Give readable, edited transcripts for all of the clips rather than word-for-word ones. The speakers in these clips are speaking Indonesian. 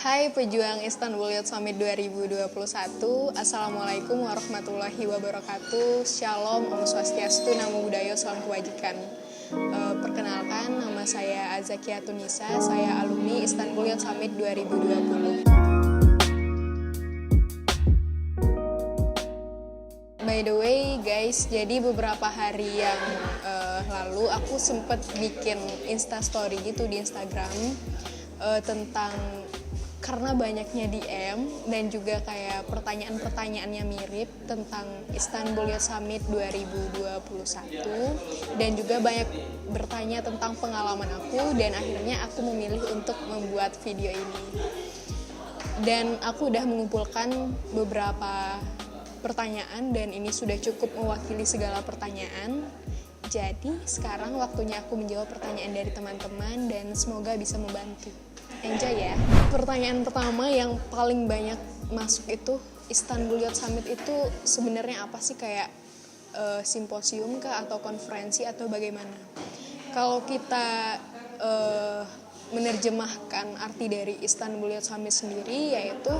Hai pejuang Istanbul Youth Summit 2021. Assalamualaikum warahmatullahi wabarakatuh. Shalom, Om Swastiastu, Namo Buddhaya, Salam Kebajikan. Perkenalkan, nama saya Azakia Tunisa. Saya alumni Istanbul Youth Summit 2020. By the way guys, jadi beberapa hari yang lalu aku sempat bikin instastory gitu di Instagram tentang karena banyaknya DM dan juga kayak pertanyaan-pertanyaannya mirip tentang Istanbul Youth Summit 2021 dan juga banyak bertanya tentang pengalaman aku, dan akhirnya aku memilih untuk membuat video ini. Dan aku udah mengumpulkan beberapa pertanyaan dan ini sudah cukup mewakili segala pertanyaan. Jadi sekarang waktunya aku menjawab pertanyaan dari teman-teman dan semoga bisa membantu. Enjoy ya. Pertanyaan pertama yang paling banyak masuk itu, Istanbul Youth Summit itu sebenarnya apa sih, kayak simposium kah atau konferensi atau bagaimana? Kalau kita menerjemahkan arti dari Istanbul Youth Summit sendiri, yaitu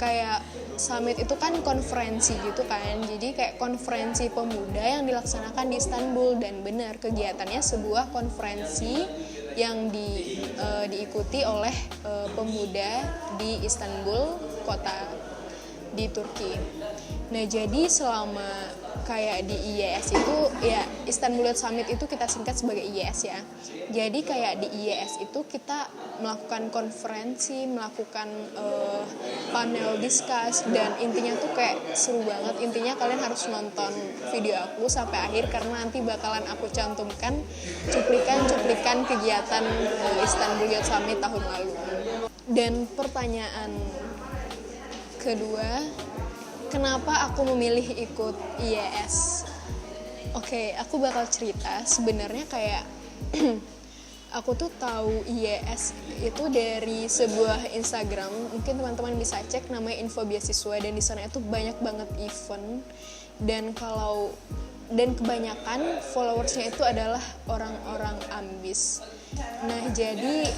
kayak summit itu kan konferensi gitu kan, jadi kayak konferensi pemuda yang dilaksanakan di Istanbul. Dan benar, kegiatannya sebuah konferensi yang diikuti oleh pemuda di Istanbul, kota di Turki. Nah, jadi selama kayak di IYS itu, ya Istanbul Youth Summit itu kita singkat sebagai IYS ya. Jadi kayak di IYS itu kita melakukan konferensi, melakukan panel discuss, dan intinya tuh kayak seru banget. Intinya kalian harus nonton video aku sampai akhir karena nanti bakalan aku cantumkan cuplikan-cuplikan kegiatan Istanbul Youth Summit tahun lalu. Dan pertanyaan kedua, kenapa aku memilih ikut IYS? Oke, aku bakal cerita. Sebenarnya kayak aku tuh tahu IYS itu dari sebuah Instagram. Mungkin teman-teman bisa cek, namanya Info Beasiswa, dan di sana itu banyak banget event. Dan kebanyakan followersnya itu adalah orang-orang ambis. Nah, jadi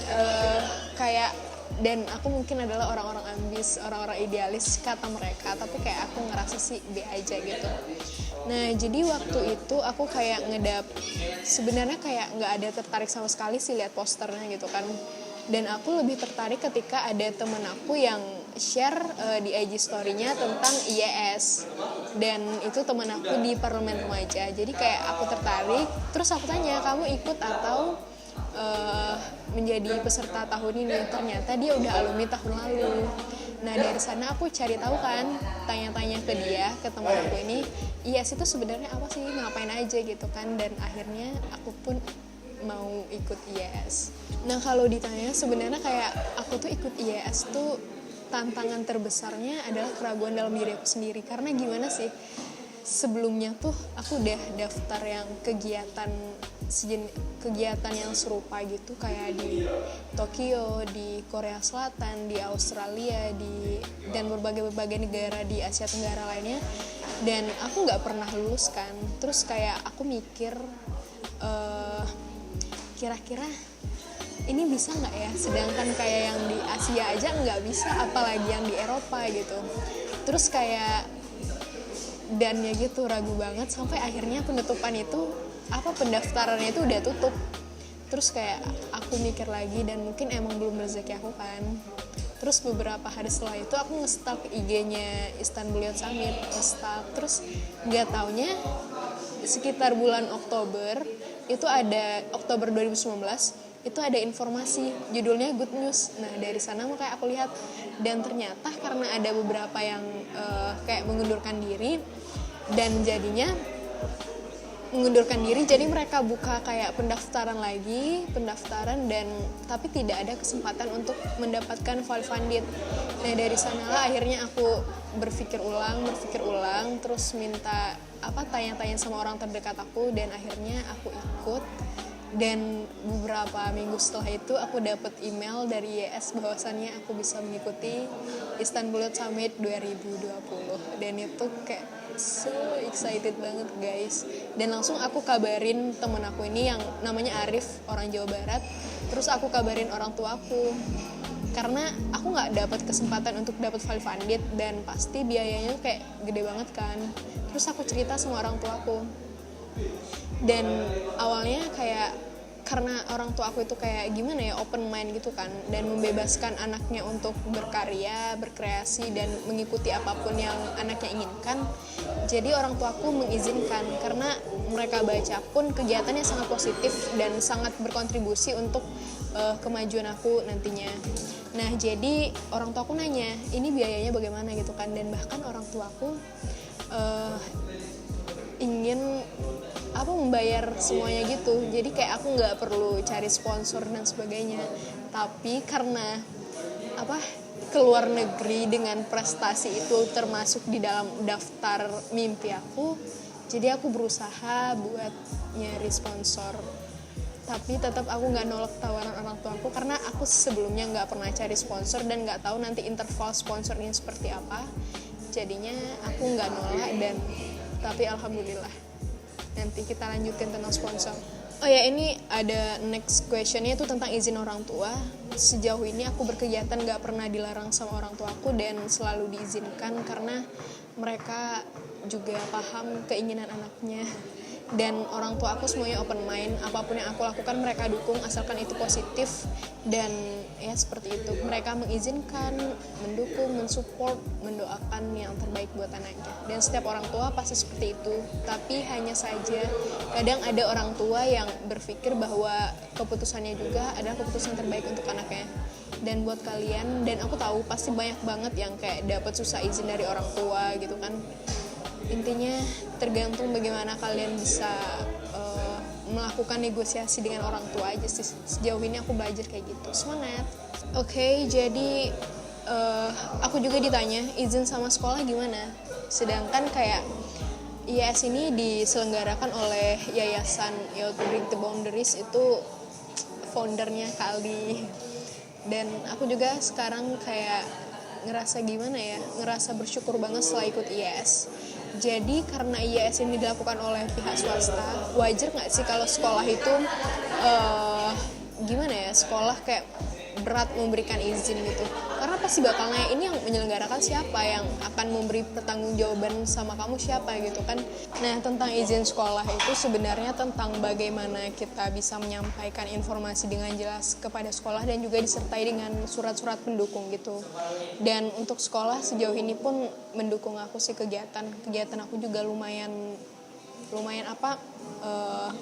dan aku mungkin adalah orang-orang ambis, orang-orang idealis kata mereka, tapi kayak aku ngerasa sih B aja gitu. Nah, jadi waktu itu aku kayak sebenarnya kayak nggak ada tertarik sama sekali sih lihat posternya gitu kan. Dan aku lebih tertarik ketika ada temen aku yang share di IG story-nya tentang IYS. Dan itu temen aku di parlemen remaja. Jadi kayak aku tertarik, terus aku tanya, kamu ikut atau menjadi peserta tahun ini? Ternyata dia udah alumni tahun lalu. Nah, dari sana aku cari tahu kan, tanya-tanya ke dia, ke teman aku ini, IYS itu sebenarnya apa sih, ngapain aja gitu kan. Dan akhirnya aku pun mau ikut IYS. Nah, kalau ditanya sebenarnya kayak aku tuh ikut IYS tuh tantangan terbesarnya adalah keraguan dalam diri aku sendiri. Karena gimana sih, sebelumnya tuh aku udah daftar yang kegiatan yang serupa gitu, kayak di Tokyo, di Korea Selatan, di Australia, dan berbagai negara di Asia Tenggara lainnya, dan aku nggak pernah lulus kan. Terus kayak aku mikir, kira-kira ini bisa nggak ya, sedangkan kayak yang di Asia aja nggak bisa, apalagi yang di Eropa gitu. Terus kayak dannya gitu, ragu banget, sampai akhirnya pendaftarannya itu udah tutup. Terus kayak aku mikir lagi, dan mungkin emang belum rezeki aku kan. Terus beberapa hari setelah itu aku nge-stalk IG-nya Istanbul Youth Summit, terus nggak taunya sekitar bulan Oktober 2019 itu ada informasi judulnya Good News. Nah, dari sana makanya aku lihat, dan ternyata karena ada beberapa yang kayak mengundurkan diri, dan jadinya jadi mereka buka kayak pendaftaran, dan tapi tidak ada kesempatan untuk mendapatkan full funded. Nah, dari sanalah akhirnya aku berpikir ulang, terus minta tanya-tanya sama orang terdekat aku, dan akhirnya aku ikut. Dan beberapa minggu setelah itu aku dapat email dari IYS bahwasannya aku bisa mengikuti Istanbul Youth Summit 2020. Dan itu kayak so excited banget guys. Dan langsung aku kabarin temen aku ini yang namanya Arif, orang Jawa Barat. Terus aku kabarin orang tua aku karena aku nggak dapat kesempatan untuk dapat fully funded dan pasti biayanya kayak gede banget kan. Terus aku cerita sama orang tuaku, dan awalnya kayak karena orang tua aku itu kayak gimana ya, open mind gitu kan, dan membebaskan anaknya untuk berkarya, berkreasi, dan mengikuti apapun yang anaknya inginkan. Jadi orang tua aku mengizinkan, karena mereka baca pun kegiatannya sangat positif dan sangat berkontribusi untuk kemajuan aku nantinya. Nah jadi orang tua aku nanya, ini biayanya bagaimana gitu kan, dan bahkan orang tua aku ingin membayar semuanya gitu. Jadi kayak aku nggak perlu cari sponsor dan sebagainya. Tapi karena keluar negeri dengan prestasi itu termasuk di dalam daftar mimpi aku, jadi aku berusaha buat nyari sponsor. Tapi tetap aku nggak nolak tawaran orang tua aku, karena aku sebelumnya nggak pernah cari sponsor dan nggak tahu nanti interval sponsornya seperti apa. Jadinya aku nggak nolak, dan tapi alhamdulillah. Nanti kita lanjutkan tentang sponsor. Oh ya, ini ada next questionnya itu tentang izin orang tua. Sejauh ini aku berkegiatan gak pernah dilarang sama orang tua aku dan selalu diizinkan, karena mereka juga paham keinginan anaknya. Dan orang tua aku semuanya open mind, apapun yang aku lakukan mereka dukung asalkan itu positif. Dan ya seperti itu, mereka mengizinkan, mendukung, mensupport, mendoakan yang terbaik buat anaknya. Dan setiap orang tua pasti seperti itu. Tapi hanya saja kadang ada orang tua yang berpikir bahwa keputusannya juga adalah keputusan terbaik untuk anaknya. Dan buat kalian, dan aku tahu pasti banyak banget yang kayak dapat susah izin dari orang tua gitu kan. Intinya tergantung bagaimana kalian bisa melakukan negosiasi dengan orang tua aja sih. Sejauh ini aku belajar kayak gitu. Semangat. Oke, jadi aku juga ditanya izin sama sekolah gimana. Sedangkan kayak IAS ini diselenggarakan oleh Yayasan Youth Break the Boundaries, itu foundernya Kali. Dan aku juga sekarang kayak ngerasa gimana ya, ngerasa bersyukur banget setelah ikut IAS. Jadi karena IAS ini dilakukan oleh pihak swasta, wajar nggak sih kalau sekolah itu sekolah kayak berat memberikan izin gitu? Karena pasti bakal nanya, ini yang menyelenggarakan siapa, yang akan memberi pertanggungjawaban sama kamu siapa gitu kan. Nah tentang izin sekolah itu sebenarnya tentang bagaimana kita bisa menyampaikan informasi dengan jelas kepada sekolah dan juga disertai dengan surat-surat pendukung gitu. Dan untuk sekolah sejauh ini pun mendukung aku sih, kegiatan aku juga lumayan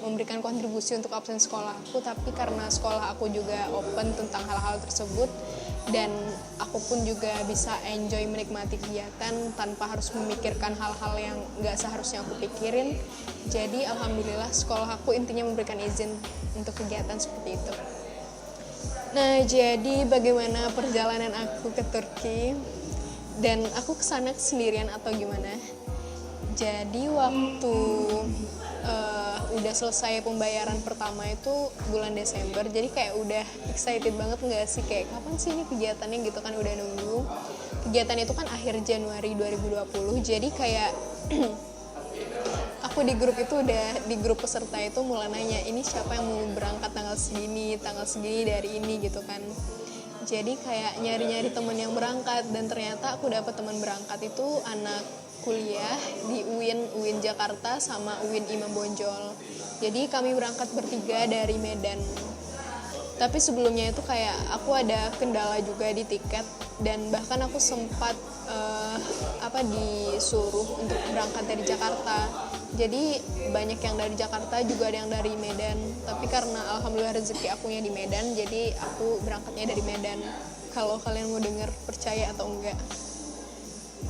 memberikan kontribusi untuk absen sekolah aku. Tapi karena sekolah aku juga open tentang hal-hal tersebut, dan aku pun juga bisa enjoy menikmati kegiatan tanpa harus memikirkan hal-hal yang gak seharusnya aku pikirin. Jadi alhamdulillah sekolah aku intinya memberikan izin untuk kegiatan seperti itu. Nah jadi bagaimana perjalanan aku ke Turki, dan aku kesana sendirian atau gimana? Jadi waktu udah selesai pembayaran pertama itu bulan Desember, jadi kayak udah excited banget nggak sih, kayak kapan sih ini kegiatannya gitu kan, udah nunggu. Kegiatan itu kan akhir Januari 2020, jadi kayak aku di grup peserta itu mulai nanya, ini siapa yang mau berangkat tanggal segini dari ini gitu kan. Jadi kayak nyari-nyari teman yang berangkat, dan ternyata aku dapat teman berangkat itu anak kuliah di UIN Jakarta sama UIN Imam Bonjol. Jadi kami berangkat bertiga dari Medan. Tapi sebelumnya itu kayak aku ada kendala juga di tiket, dan bahkan aku sempat disuruh untuk berangkat dari Jakarta. Jadi banyak yang dari Jakarta, juga ada yang dari Medan. Tapi karena alhamdulillah rezeki akunya di Medan, jadi aku berangkatnya dari Medan. Kalau kalian mau dengar percaya atau enggak,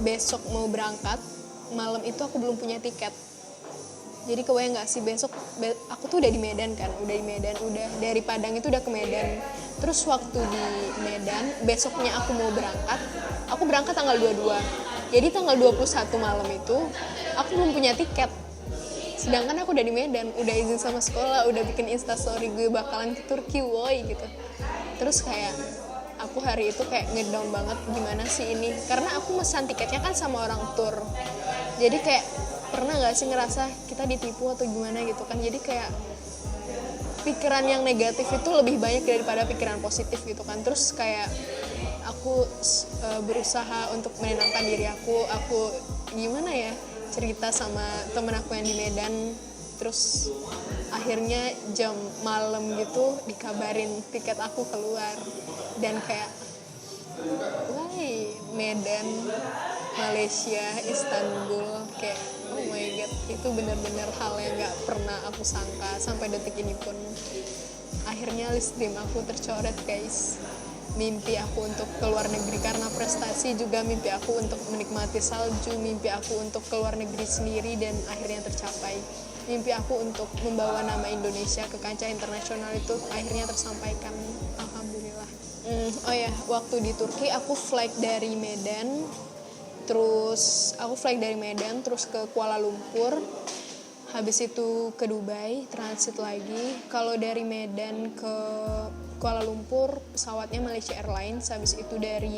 besok mau berangkat, malam itu aku belum punya tiket. Jadi kebayang gak sih, besok aku tuh udah di Medan kan, udah dari Padang itu udah ke Medan. Terus waktu di Medan, besoknya aku mau berangkat, aku berangkat tanggal 22. Jadi tanggal 21 malam itu aku belum punya tiket. Sedangkan aku udah di Medan, udah izin sama sekolah, udah bikin instastory gue bakalan ke Turki woi gitu. Terus kayak aku hari itu kayak ngedown banget, gimana sih ini, karena aku mesan tiketnya kan sama orang tour. Jadi kayak pernah gak sih ngerasa kita ditipu atau gimana gitu kan. Jadi kayak pikiran yang negatif itu lebih banyak daripada pikiran positif gitu kan. Terus kayak aku berusaha untuk menenangkan diri aku gimana ya, cerita sama temen aku yang di Medan. Terus akhirnya jam malam gitu dikabarin tiket aku keluar, dan kayak why Medan, Malaysia, Istanbul, kayak oh my god, itu benar-benar hal yang gak pernah aku sangka. Sampai detik ini pun akhirnya list dream aku tercoret guys. Mimpi aku untuk keluar negeri karena prestasi, juga mimpi aku untuk menikmati salju, mimpi aku untuk keluar negeri sendiri, dan akhirnya tercapai. Mimpi aku untuk membawa nama Indonesia ke kancah internasional itu akhirnya tersampaikan, alhamdulillah. Oh ya, waktu di Turki aku flight dari Medan, terus ke Kuala Lumpur, habis itu ke Dubai, transit lagi. Kalau dari Medan ke Kuala Lumpur pesawatnya Malaysia Airlines, habis itu dari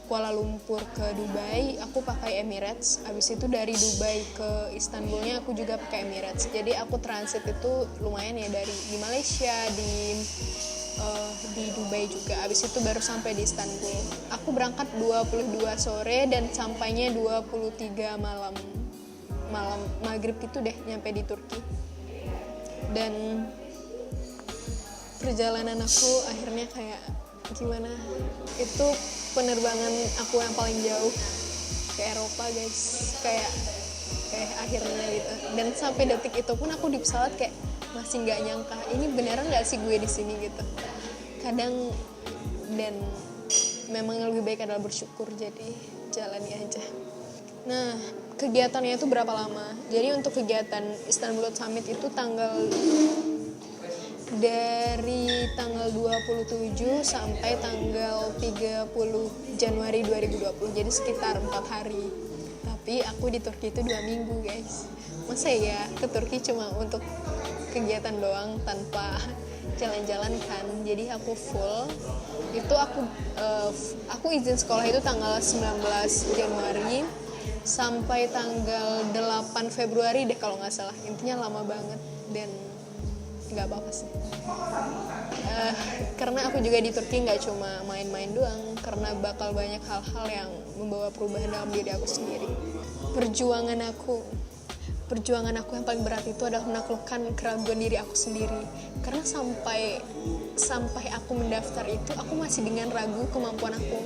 Kuala Lumpur ke Dubai aku pakai Emirates, habis itu dari Dubai ke Istanbulnya aku juga pakai Emirates. Jadi aku transit itu lumayan ya, dari di Malaysia, di Dubai juga, habis itu baru sampai di Istanbul. Aku berangkat 22 sore dan sampainya 23 malam maghrib itu deh nyampe di Turki. Dan perjalanan aku akhirnya kayak gimana, itu penerbangan aku yang paling jauh ke Eropa guys, kayak akhirnya gitu. Dan sampai detik itu pun aku di pesawat kayak masih nggak nyangka ini beneran nggak sih gue di sini gitu kadang. Dan memang lebih baik adalah bersyukur, jadi jalani aja. Nah, kegiatannya itu berapa lama? Jadi untuk kegiatan Istanbul Summit itu dari tanggal 27 sampai tanggal 30 Januari 2020, jadi sekitar 4 hari. Tapi aku di Turki itu 2 minggu guys. Masa ya ke Turki cuma untuk kegiatan doang tanpa jalan-jalan kan. Jadi aku full itu aku izin sekolah itu tanggal 19 Januari sampai tanggal 8 Februari deh kalau nggak salah. Intinya lama banget dan nggak apa-apa sih. Karena aku juga di Turki nggak cuma main-main doang, karena bakal banyak hal-hal yang membawa perubahan dalam diri aku sendiri. Perjuangan aku yang paling berat itu adalah menaklukkan keraguan diri aku sendiri. Karena sampai aku mendaftar itu aku masih dengan ragu kemampuan aku,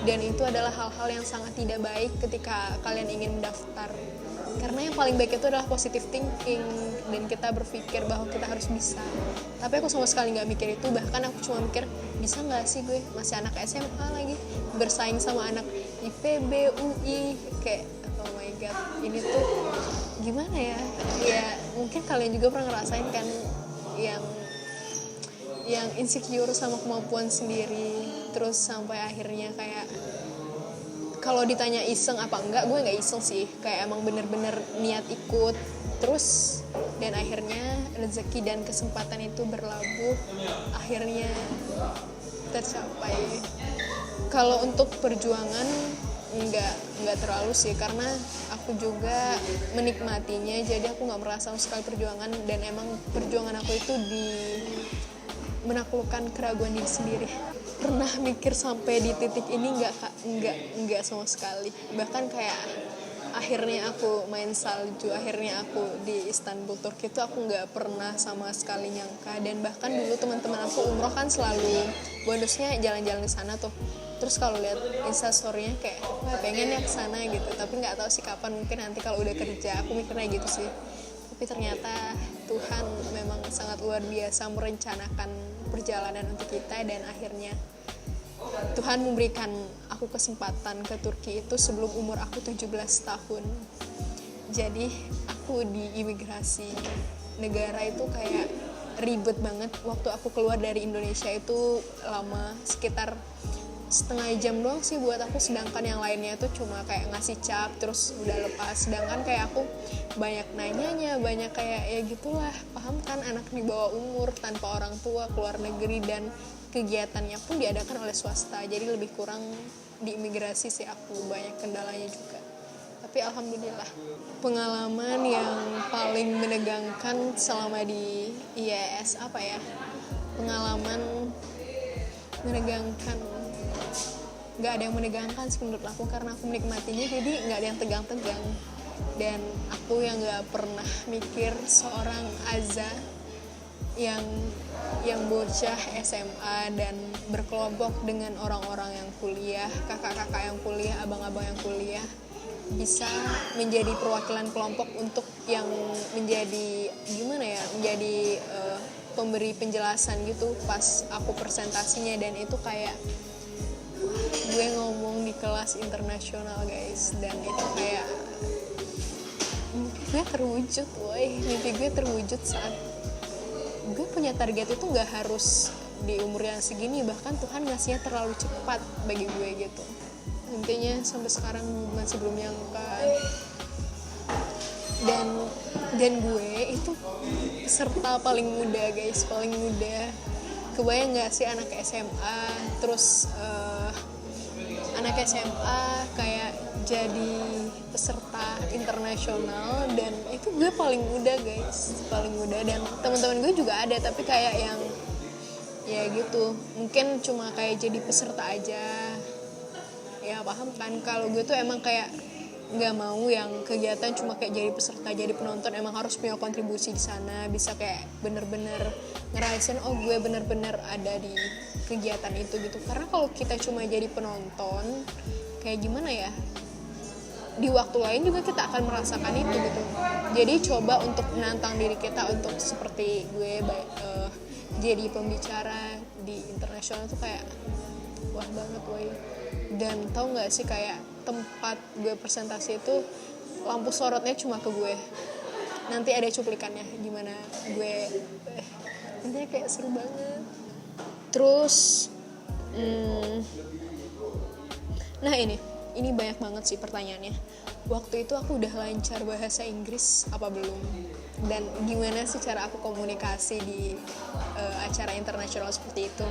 dan itu adalah hal-hal yang sangat tidak baik ketika kalian ingin mendaftar. Karena yang paling baik itu adalah positive thinking, dan kita berpikir bahwa kita harus bisa. Tapi aku sama sekali gak mikir itu. Bahkan aku cuma mikir, bisa gak sih gue, masih anak SMA lagi, bersaing sama anak IPB, UI. Kayak, oh my god, ini tuh gimana ya. Ya mungkin kalian juga pernah ngerasain kan, yang insecure sama kemampuan sendiri. Terus sampai akhirnya kayak, kalau ditanya iseng apa enggak, gue nggak iseng sih, kayak emang bener-bener niat ikut terus. Dan akhirnya rezeki dan kesempatan itu berlabuh, akhirnya tercapai. Kalau untuk perjuangan nggak terlalu sih, karena aku juga menikmatinya, jadi aku nggak merasa sekali perjuangan. Dan emang perjuangan aku itu di menaklukkan keraguan diri sendiri. Pernah mikir sampai di titik ini nggak sama sekali. Bahkan kayak akhirnya aku main salju, akhirnya aku di Istanbul Turki itu aku nggak pernah sama sekali nyangka. Dan bahkan dulu teman-teman aku umroh kan selalu bonusnya jalan-jalan ke sana tuh. Terus kalau lihat instastorynya kayak wah pengen ya ke sana gitu, tapi nggak tahu sih kapan, mungkin nanti kalau udah kerja. Aku mikirnya gitu sih. Tapi ternyata Tuhan memang sangat luar biasa merencanakan perjalanan untuk kita, dan akhirnya Tuhan memberikan aku kesempatan ke Turki itu sebelum umur aku 17 tahun. Jadi aku di imigrasi negara itu kayak ribet banget. Waktu aku keluar dari Indonesia itu lama, sekitar setengah jam doang sih buat aku, sedangkan yang lainnya itu cuma kayak ngasih cap terus udah lepas. Sedangkan kayak aku banyak nanyanya, banyak kayak ya gitulah, paham kan, anak di bawah umur tanpa orang tua keluar negeri, dan kegiatannya pun diadakan oleh swasta, jadi lebih kurang di imigrasi sih aku, banyak kendalanya juga. Tapi alhamdulillah, pengalaman yang paling menegangkan selama di IAS apa ya, pengalaman menegangkan nggak ada yang menegangkan sih menurut aku, karena aku menikmatinya, jadi nggak ada yang tegang-tegang. Dan aku yang nggak pernah mikir seorang Aza yang bocah SMA dan berkelompok dengan orang-orang yang kuliah, kakak-kakak yang kuliah, abang-abang yang kuliah, bisa menjadi perwakilan kelompok untuk yang menjadi pemberi penjelasan gitu pas aku presentasinya. Dan itu kayak gue ngomong di kelas internasional guys, dan itu kayak mimpi gue terwujud saat gue punya target itu nggak harus di umur yang segini, bahkan Tuhan ngasihnya terlalu cepat bagi gue gitu. Intinya sampai sekarang masih belum nyangka. Dan gue itu peserta paling muda guys, paling muda. Kebayang nggak sih anak SMA, terus anak SMA kayak jadi peserta internasional, dan itu gue paling muda guys, paling muda. Dan teman-teman gue juga ada, tapi kayak yang ya gitu, mungkin cuma kayak jadi peserta aja, ya paham kan. Kalau gue tuh emang kayak nggak mau yang kegiatan cuma kayak jadi peserta, jadi penonton. Emang harus punya kontribusi di sana, bisa kayak bener-bener ngerasain oh gue bener-bener ada di kegiatan itu gitu. Karena kalau kita cuma jadi penonton, kayak gimana ya, di waktu lain juga kita akan merasakan itu gitu. Jadi coba untuk menantang diri kita untuk seperti gue jadi pembicara di internasional tuh kayak wah banget woy. Dan tau nggak sih, kayak tempat gue presentasi itu lampu sorotnya cuma ke gue. Nanti ada cuplikannya gimana gue intinya kayak seru banget. Terus nah ini banyak banget sih pertanyaannya. Waktu itu aku udah lancar bahasa Inggris apa belum? Dan gimana sih cara aku komunikasi di acara internasional seperti itu?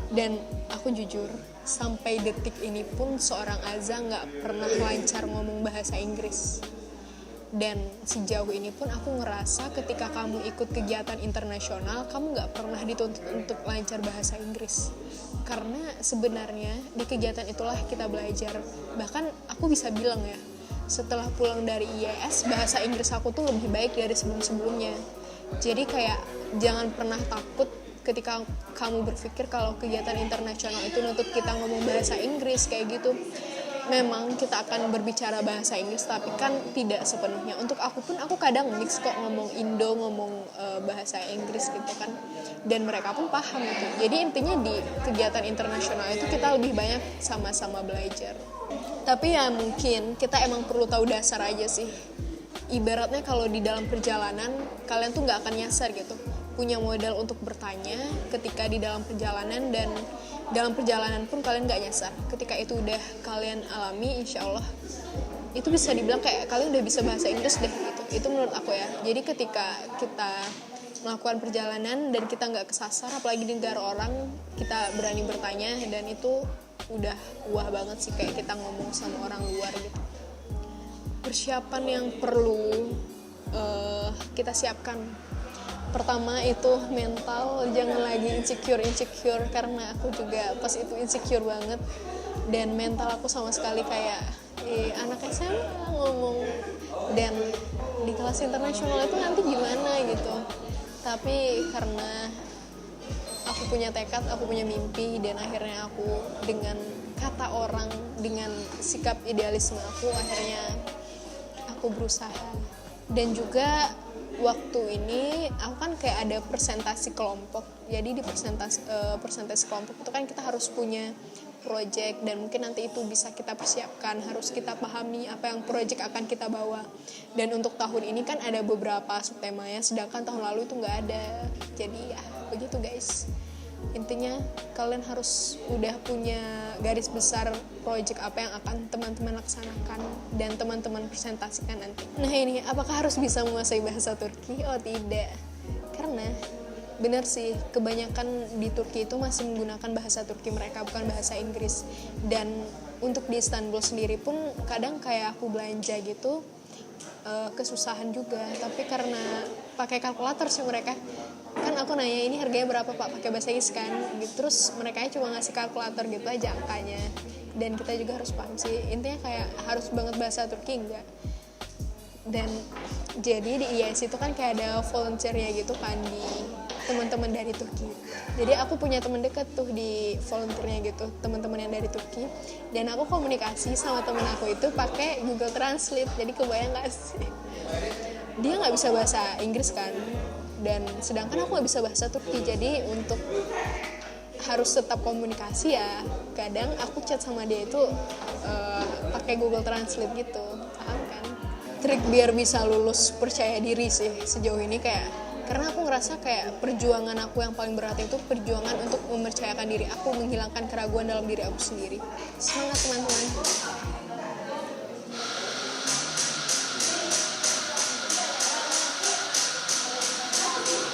Dan aku jujur, sampai detik ini pun seorang Aza gak pernah lancar ngomong bahasa Inggris. Dan sejauh ini pun aku ngerasa ketika kamu ikut kegiatan internasional, kamu gak pernah dituntut untuk lancar bahasa Inggris. Karena sebenarnya di kegiatan itulah kita belajar. Bahkan aku bisa bilang ya, setelah pulang dari IAS, bahasa Inggris aku tuh lebih baik dari sebelum-sebelumnya. Jadi kayak jangan pernah takut ketika kamu berpikir kalau kegiatan internasional itu nuntut kita ngomong bahasa Inggris kayak gitu. Memang kita akan berbicara bahasa Inggris, tapi kan tidak sepenuhnya. Untuk aku pun, aku kadang mix kok, ngomong Indo, ngomong bahasa Inggris gitu kan. Dan mereka pun paham gitu. Jadi intinya di kegiatan internasional itu kita lebih banyak sama-sama belajar. Tapi ya mungkin kita emang perlu tahu dasar aja sih. Ibaratnya kalau di dalam perjalanan, kalian tuh gak akan nyasar gitu. Punya modal untuk bertanya ketika di dalam perjalanan, dan dalam perjalanan pun kalian gak nyasar. Ketika itu udah kalian alami, insya Allah itu bisa dibilang kayak kalian udah bisa bahasa Inggris deh gitu. Itu menurut aku ya. Jadi ketika kita melakukan perjalanan dan kita gak kesasar, apalagi di negara orang, kita berani bertanya, dan itu udah wah banget sih, kayak kita ngomong sama orang luar gitu. Persiapan yang perlu kita siapkan, pertama itu mental, jangan lagi insecure, karena aku juga pas itu insecure banget. Dan mental aku sama sekali kayak anak SMA ngomong, dan di kelas internasional itu nanti gimana gitu. Tapi karena aku punya tekad, aku punya mimpi, dan akhirnya aku dengan kata orang, dengan sikap idealisme aku, akhirnya aku berusaha. Dan juga waktu ini aku kan kayak ada presentasi kelompok. Jadi di presentasi kelompok itu kan kita harus punya project, dan mungkin nanti itu bisa kita persiapkan, harus kita pahami apa yang project akan kita bawa. Dan untuk tahun ini kan ada beberapa subtemanya, sedangkan tahun lalu itu nggak ada. Jadi ya begitu guys. Intinya kalian harus udah punya garis besar project apa yang akan teman-teman laksanakan dan teman-teman presentasikan nanti. Nah ini, apakah harus bisa menguasai bahasa Turki? Oh tidak, karena benar sih, kebanyakan di Turki itu masih menggunakan bahasa Turki mereka, bukan bahasa Inggris. Dan untuk di Istanbul sendiri pun kadang kayak aku belanja gitu kesusahan juga, tapi karena pakai kalkulator sih mereka. Kan aku nanya ini harganya berapa Pak, pakai bahasa Inggris kan gitu. Terus mereka cuma ngasih kalkulator gitu aja angkanya, dan kita juga harus paham sih, intinya kayak harus banget bahasa Turki enggak. Dan jadi di IAS itu kan kayak ada volunteernya gitu kan di teman-teman dari Turki. Jadi aku punya teman dekat tuh di volunteernya gitu, teman-teman yang dari Turki. Dan aku komunikasi sama temen aku itu pakai Google Translate. Jadi kebayang gak sih? Dia nggak bisa bahasa Inggris kan, dan sedangkan aku nggak bisa bahasa Turki. Jadi untuk harus tetap komunikasi ya, kadang aku chat sama dia itu pakai Google Translate gitu, paham kan? Trik biar bisa lulus percaya diri sih sejauh ini, kayak karena aku ngerasa kayak perjuangan aku yang paling berat itu perjuangan untuk mempercayakan diri aku, menghilangkan keraguan dalam diri aku sendiri. Semangat teman-teman.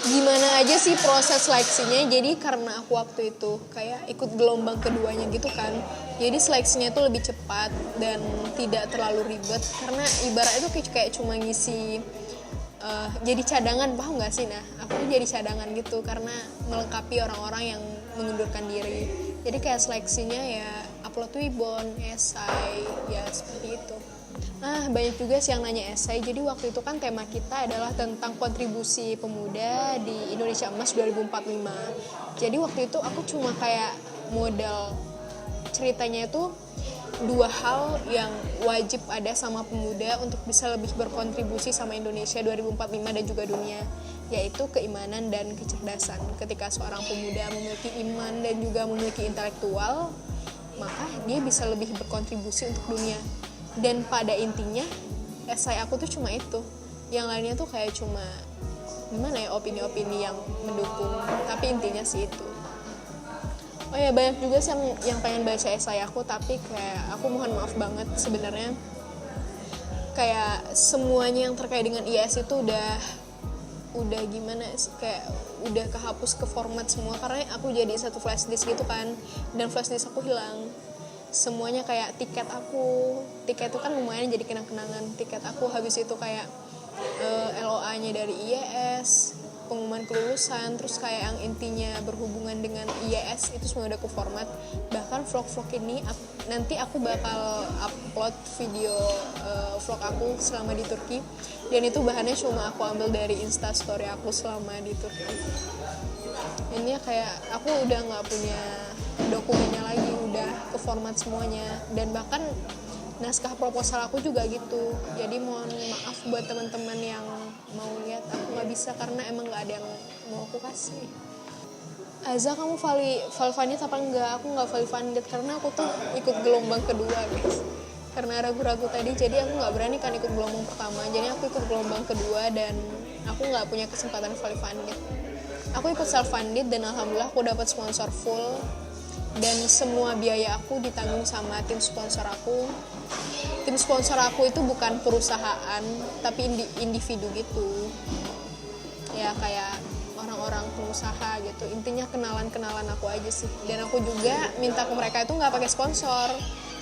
Gimana aja sih proses seleksinya? Jadi karena aku waktu itu kayak ikut gelombang keduanya gitu kan, jadi seleksinya itu lebih cepat dan tidak terlalu ribet, karena ibarat itu kayak cuma ngisi jadi cadangan, paham gak sih? Nah aku jadi cadangan gitu karena melengkapi orang-orang yang mengundurkan diri. Jadi kayak seleksinya ya upload Wibon, esai, ya seperti itu. Nah banyak juga sih yang nanya esai. Jadi waktu itu kan tema kita adalah tentang kontribusi pemuda di Indonesia Emas 2045. Jadi waktu itu aku cuma kayak modal ceritanya itu 2 hal yang wajib ada sama pemuda untuk bisa lebih berkontribusi sama Indonesia 2045 dan juga dunia, yaitu keimanan dan kecerdasan. Ketika seorang pemuda memiliki iman dan juga memiliki intelektual, maka dia bisa lebih berkontribusi untuk dunia. Dan pada intinya esai aku tuh cuma itu, yang lainnya tuh kayak cuma gimana ya, opini-opini yang mendukung, tapi intinya sih itu. Oh ya, banyak juga sih yang pengen baca esai aku, tapi kayak aku mohon maaf banget sebenarnya, kayak semuanya yang terkait dengan IAS itu udah gimana sih, kayak udah kehapus ke format semua, karena aku jadi satu flash disk gitu kan, dan flash disk aku hilang semuanya. Kayak tiket itu kan lumayan jadi kenang-kenangan. Tiket aku habis itu kayak LOA-nya dari IAS, pengumuman kelulusan, terus kayak yang intinya berhubungan dengan IAS itu semua udah ke format. Bahkan vlog-vlog ini nanti aku bakal upload video vlog aku selama di Turki, dan itu bahannya cuma aku ambil dari instastory aku selama di Turki. Ini kayak aku udah nggak punya dokumennya lagi, udah ke format semuanya. Dan bahkan naskah proposal aku juga gitu. Jadi mohon maaf buat teman-teman yang mau lihat, aku nggak bisa karena emang nggak ada yang mau aku kasih. Aza, kamu valid apa enggak? Aku nggak valid karena aku tuh ikut gelombang kedua guys, karena ragu-ragu tadi. Jadi aku nggak berani kan ikut gelombang pertama, jadi aku ikut gelombang kedua dan aku nggak punya kesempatan valid. Aku ikut self funded dan alhamdulillah aku dapat sponsor full, dan semua biaya aku ditanggung sama tim sponsor aku. Tim sponsor aku itu bukan perusahaan tapi individu gitu ya, kayak orang-orang pengusaha gitu. Intinya kenalan aku aja sih. Dan aku juga minta ke mereka itu nggak pakai sponsor,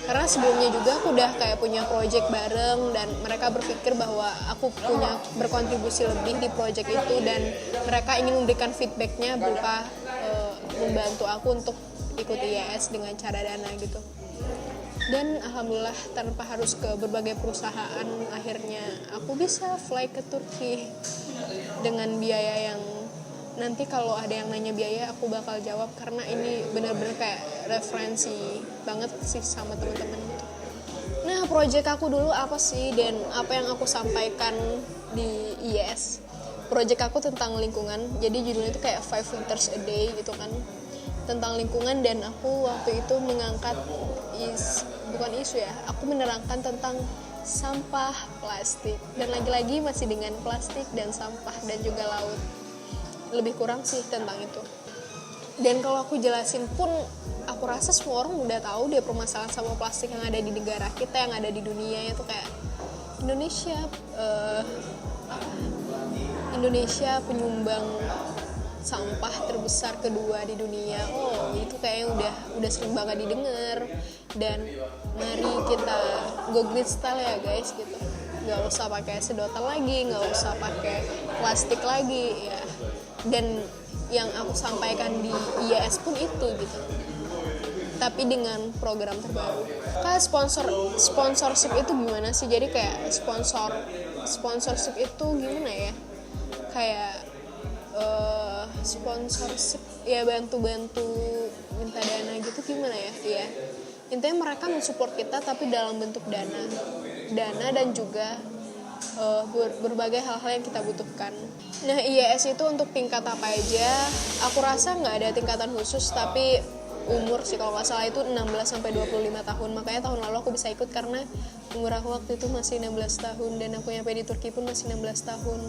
karena sebelumnya juga aku udah kayak punya project bareng, dan mereka berpikir bahwa aku punya berkontribusi lebih di project itu, dan mereka ingin memberikan feedbacknya berupa membantu aku untuk ikut IAS dengan cara dana gitu. Dan alhamdulillah tanpa harus ke berbagai perusahaan, akhirnya aku bisa fly ke Turki dengan biaya yang nanti kalau ada yang nanya biaya aku bakal jawab, karena ini benar-benar kayak referensi banget sih sama teman-teman gitu. Nah, project aku dulu apa sih dan apa yang aku sampaikan di IAS? Project aku tentang lingkungan, jadi judulnya itu kayak 5 liters a day gitu kan, tentang lingkungan. Dan aku waktu itu mengangkat bukan isu ya, aku menerangkan tentang sampah plastik, dan lagi-lagi masih dengan plastik dan sampah dan juga laut. Lebih kurang sih tentang itu. Dan kalau aku jelasin pun aku rasa semua orang udah tahu dia permasalahan sampah plastik yang ada di negara kita, yang ada di dunia itu. Kayak Indonesia penyumbang sampah terbesar kedua di dunia. Oh, itu kayaknya udah sering banget didengar. Dan mari kita go green style ya guys gitu. Nggak usah pakai sedotan lagi, nggak usah pakai plastik lagi ya. Dan yang aku sampaikan di IAS pun itu gitu, tapi dengan program terbaru. Kak, sponsorship itu gimana sih? Jadi kayak sponsorship itu gimana ya, kayak sponsorship ya, bantu minta dana gitu, gimana ya? Iya, intinya mereka mensupport kita tapi dalam bentuk dana dan juga berbagai hal-hal yang kita butuhkan. Nah, IES itu untuk tingkat apa aja? Aku rasa nggak ada tingkatan khusus, tapi umur sih kalau nggak salah itu 16 sampai 25 tahun. Makanya tahun lalu aku bisa ikut karena umur aku waktu itu masih 16 tahun dan aku nyampe di Turki pun masih 16 tahun.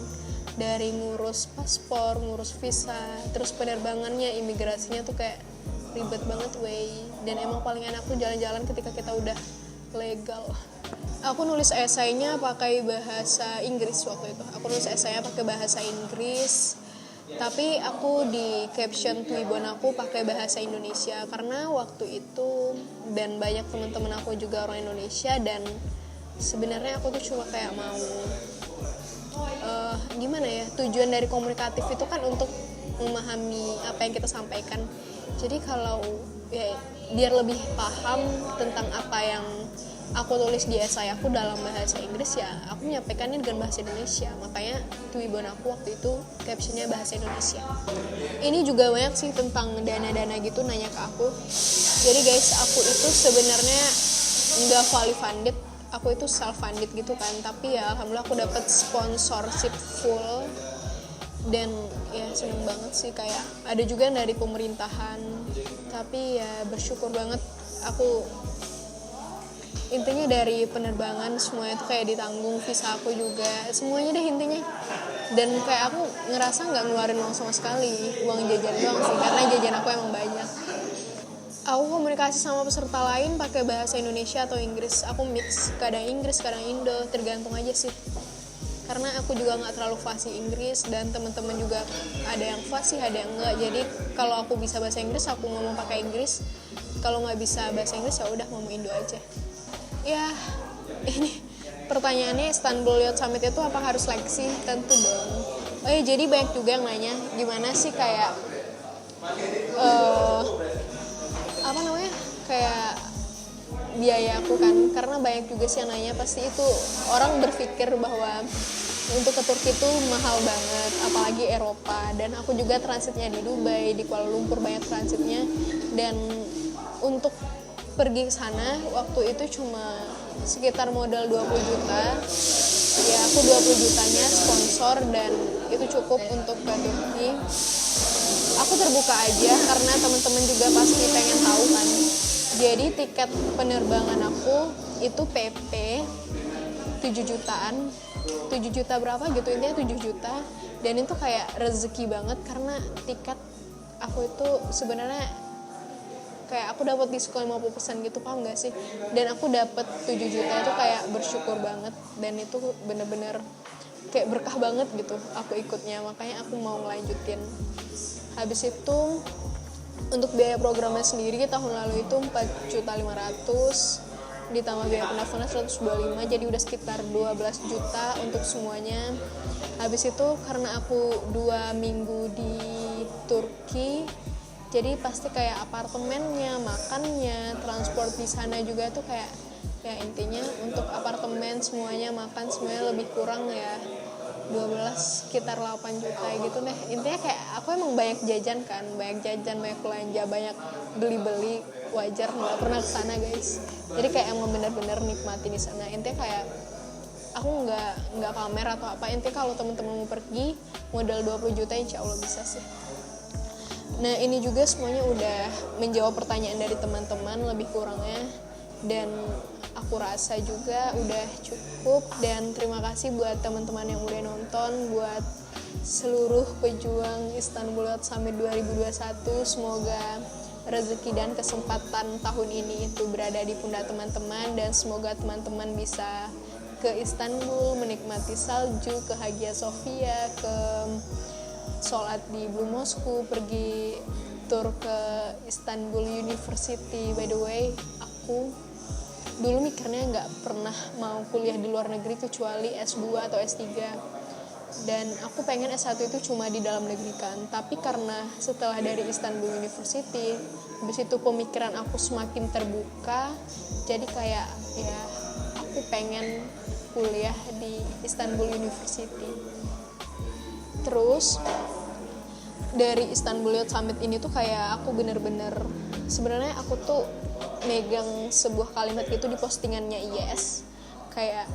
Dari ngurus paspor, ngurus visa, terus penerbangannya, imigrasinya tuh kayak ribet banget dan emang paling enak tuh jalan-jalan ketika kita udah legal. Aku nulis esainya pakai bahasa Inggris waktu itu. Aku nulis esainya pakai bahasa Inggris, tapi aku di caption Twibbon aku pakai bahasa Indonesia karena waktu itu dan banyak teman-teman aku juga orang Indonesia, dan sebenarnya aku tuh cuma kayak mau gimana ya, tujuan dari komunikatif itu kan untuk memahami apa yang kita sampaikan. Jadi kalau ya, biar lebih paham tentang apa yang aku tulis di esai aku dalam bahasa Inggris, ya aku menyampaikannya dengan bahasa Indonesia. Makanya Twibbon aku waktu itu captionnya bahasa Indonesia. Ini juga banyak sih tentang dana-dana gitu nanya ke aku. Jadi guys, aku itu sebenarnya nggak fully funded, aku itu self funded gitu kan, tapi ya alhamdulillah aku dapat sponsorship full. Dan ya seneng banget sih, kayak ada juga dari pemerintahan, tapi ya bersyukur banget. Aku intinya dari penerbangan semuanya tuh kayak ditanggung, visa aku juga, semuanya deh intinya. Dan kayak aku ngerasa nggak ngeluarin uang sama sekali, uang jajan doang sih, karena jajan aku emang banyak. Aku komunikasi sama peserta lain pakai bahasa Indonesia atau Inggris. Aku mix, kadang Inggris, kadang Indo, tergantung aja sih. Karena aku juga nggak terlalu fasih Inggris, dan teman-teman juga ada yang fasih, ada yang enggak. Jadi kalau aku bisa bahasa Inggris, aku ngomong pakai Inggris. Kalau nggak bisa bahasa Inggris, ya udah ngomong Indo aja. Ya, ini pertanyaannya, Istanbul Youth Summit itu apa harus seleksi? Tentu dong. Oh ya, jadi banyak juga yang nanya gimana sih kayak apa namanya, kayak biaya aku kan, karena banyak juga sih yang nanya. Pasti itu orang berpikir bahwa untuk ke Turki itu mahal banget, apalagi Eropa. Dan aku juga transitnya di Dubai, di Kuala Lumpur banyak transitnya. Dan untuk pergi ke sana waktu itu cuma sekitar modal 20 juta. Ya aku 20 jutanya sponsor dan itu cukup untuk ke Turki. Aku terbuka aja karena teman-teman juga pasti pengen tahu kan. Jadi tiket penerbangan aku itu PP 7 jutaan, 7 juta berapa gitu, intinya 7 juta. Dan itu kayak rezeki banget karena tiket aku itu sebenarnya kayak aku dapat diskon 50% gitu, paham gak sih? Dan aku dapat 7 juta itu kayak bersyukur banget, dan itu bener-bener kayak berkah banget gitu aku ikutnya. Makanya aku mau ngelanjutin. Habis itu untuk biaya programnya sendiri tahun lalu itu 4.500.000 ditambah biaya pendaftaran 125, jadi udah sekitar 12 juta untuk semuanya. Habis itu karena aku 2 minggu di Turki, jadi pasti kayak apartemennya, makannya, transport di sana juga tuh kayak ya intinya untuk apartemen semuanya, makan semuanya lebih kurang ya 12, sekitar 8 juta gitu deh. Intinya kayak aku emang banyak jajan kan, banyak belanja, banyak beli-beli, wajar nggak pernah kesana guys. Jadi kayak emang bener-bener nikmatin di sana. Intinya kayak aku nggak pamer atau apa. Intinya kalau teman-teman mau pergi modal 20 juta insya Allah bisa sih. Nah ini juga semuanya udah menjawab pertanyaan dari teman-teman lebih kurangnya, dan aku rasa juga udah cukup. Dan terima kasih buat teman-teman yang udah nonton, buat seluruh pejuang Istanbul Youth Summit 2021. Semoga rezeki dan kesempatan tahun ini itu berada di pundak teman-teman, dan semoga teman-teman bisa ke Istanbul, menikmati salju, ke Hagia Sophia, ke sholat di Blue Mosque, pergi tur ke Istanbul University. By the way, aku dulu mikirnya nggak pernah mau kuliah di luar negeri kecuali S2 atau S3. dan aku pengen S1 itu cuma di dalam negeri kan, tapi karena setelah dari Istanbul University, habis itu pemikiran aku semakin terbuka, jadi kayak ya aku pengen kuliah di Istanbul University. Terus dari Istanbul Youth Summit ini tuh kayak aku bener-bener, sebenarnya aku tuh megang sebuah kalimat gitu di postingannya IYS, kayak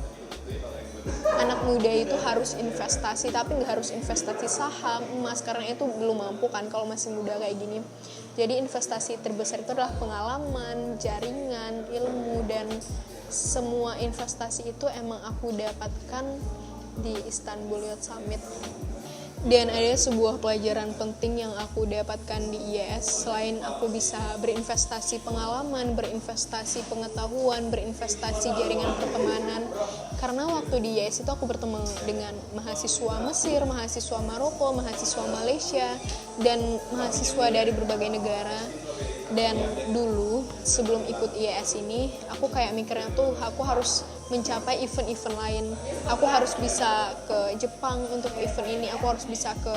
anak muda itu harus investasi, tapi nggak harus investasi saham, emas, karena itu belum mampu kan kalau masih muda kayak gini. Jadi investasi terbesar itu adalah pengalaman, jaringan, ilmu, dan semua investasi itu emang aku dapatkan di Istanbul Youth Summit. Dan ada sebuah pelajaran penting yang aku dapatkan di IYS, selain aku bisa berinvestasi pengalaman, berinvestasi pengetahuan, berinvestasi jaringan pertemanan. Karena waktu di IYS itu aku bertemu dengan mahasiswa Mesir, mahasiswa Maroko, mahasiswa Malaysia, dan mahasiswa dari berbagai negara. Dan dulu sebelum ikut IYS ini, aku kayak mikirnya tuh aku harus mencapai event-event lain. Aku harus bisa ke Jepang untuk event ini, aku harus bisa ke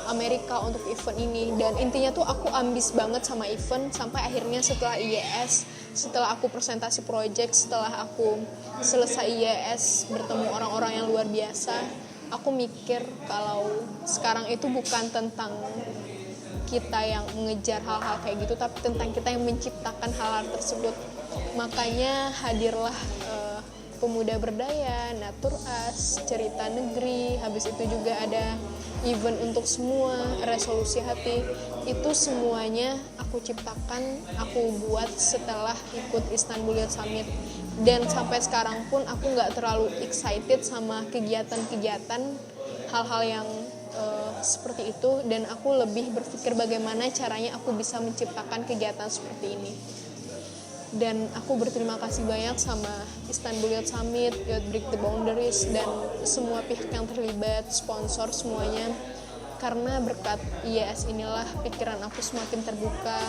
Amerika untuk event ini. Dan intinya tuh aku ambis banget sama event, sampai akhirnya setelah IYS, setelah aku presentasi project, setelah aku selesai IYS bertemu orang-orang yang luar biasa, aku mikir kalau sekarang itu bukan tentang kita yang mengejar hal-hal kayak gitu, tapi tentang kita yang menciptakan hal-hal tersebut. Makanya hadirlah Pemuda Berdaya, Natur As, Cerita Negeri, habis itu juga ada event untuk semua, Resolusi Hati. Itu semuanya aku ciptakan, aku buat setelah ikut Istanbul Youth Summit. Dan sampai sekarang pun aku nggak terlalu excited sama kegiatan-kegiatan hal-hal yang seperti itu, dan aku lebih berpikir bagaimana caranya aku bisa menciptakan kegiatan seperti ini. Dan aku berterima kasih banyak sama Istanbul Youth Summit, Youth Break the Boundaries, dan semua pihak yang terlibat, sponsor semuanya. Karena berkat IYS inilah pikiran aku semakin terbuka,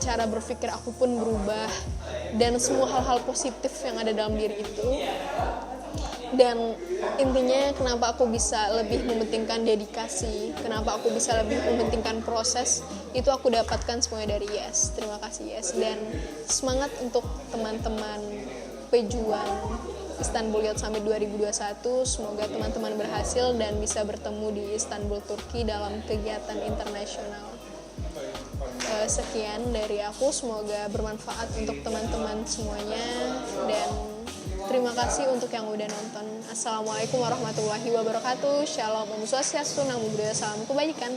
cara berpikir aku pun berubah, dan semua hal-hal positif yang ada dalam diri itu. Dan intinya kenapa aku bisa lebih mementingkan dedikasi, kenapa aku bisa lebih mementingkan proses, itu aku dapatkan semuanya dari Yes. Terima kasih Yes, dan semangat untuk teman-teman pejuang Istanbul Youth Summit 2021. Semoga teman-teman berhasil dan bisa bertemu di Istanbul, Turki dalam kegiatan internasional. Sekian dari aku, semoga bermanfaat untuk teman-teman semuanya, dan terima kasih untuk yang udah nonton. Assalamualaikum warahmatullahi wabarakatuh. Shalom, Om Swastiastu, Namo Buddhaya, salam kebajikan.